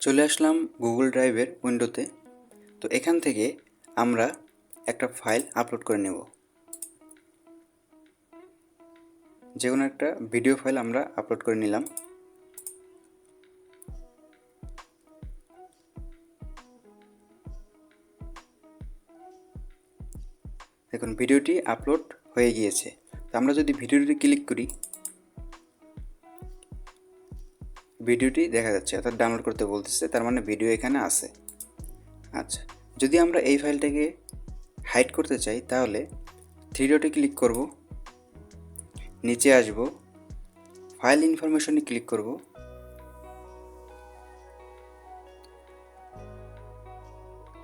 চলে আসলাম গুগল ড্রাইভের উইন্ডোতে। তো এখান থেকে আমরা একটা ফাইল আপলোড করে নেব। যে কোনো একটা ভিডিও ফাইল আমরা আপলোড করে নিলাম। দেখুন ভিডিওটি আপলোড হয়ে গিয়েছে। তো আমরা যদি ভিডিওটি ক্লিক করি, ভিডিওটি দেখা যাচ্ছে, অর্থাৎ ডাউনলোড করতে বলতেছে, তার মানে ভিডিও এখানে আছে। আচ্ছা, যদি আমরা এই ফাইলটাকে হাইড করতে চাই তাহলে থ্রি ডটে ক্লিক করব, নিচে আসব, ফাইল ইনফরমেশনে ক্লিক করব,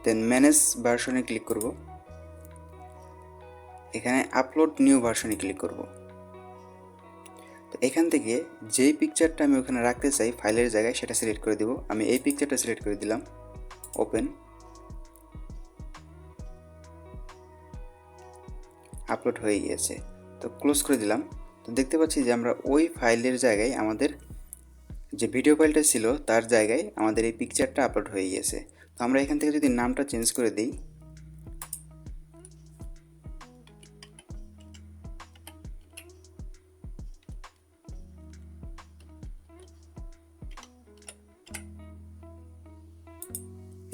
দেন ম্যানেজ ভার্সনে ক্লিক করব, এখানে আপলোড নিউ ভার্সনে ক্লিক করব। তো এখান থেকে যেই পিকচারটা আমি ওখানে রাখতে চাই ফাইলের জায়গায় সেটা সিলেক্ট করে দেব। আমি এই পিকচারটা সিলেক্ট করে দিলাম, ওপেন, আপলোড হয়ে গিয়েছে। তো ক্লোজ করে দিলাম। তো দেখতে পাচ্ছি যে আমরা ওই ফাইলের জায়গায় আমাদের যে ভিডিও ফাইলটা ছিল তার জায়গায় আমাদের এই পিকচারটা আপলোড হয়ে গিয়েছে। তো আমরা এখান থেকে যদি নামটা চেঞ্জ করে দিই,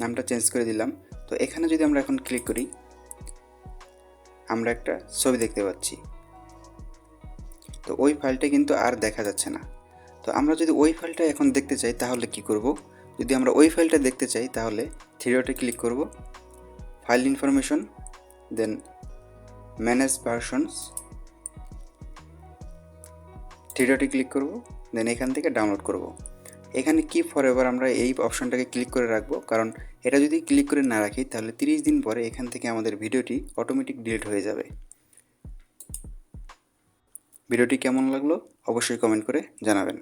নামটা চেঞ্জ করে দিলাম। তো এখানে যদি আমরা এখন ক্লিক করি, আমরা একটা ছবি দেখতে পাচ্ছি। তো ওই ফাইলটা কিন্তু আর দেখা যাচ্ছে না। তো আমরা যদি ওই ফাইলটা এখন দেখতে চাই তাহলে কি করব? যদি আমরা ওই ফাইলটা দেখতে চাই তাহলে থ্রি ডটে ক্লিক করব, ফাইল ইনফরমেশন, দেন ম্যানেজ ভার্সনস, থ্রি ডটে ক্লিক করব, দেন এখান থেকে ডাউনলোড করব। এখানে কিপ ফরএভার আমরা এই অপশনটাকে ক্লিক করে রাখবো, কারণ এটা যদি ক্লিক করে না রাখি তাহলে 30 দিন পরে এখান থেকে আমাদের ভিডিওটি অটোমেটিক ডিলিট হয়ে যাবে। ভিডিওটি কেমন লাগলো অবশ্যই কমেন্ট করে জানাবেন।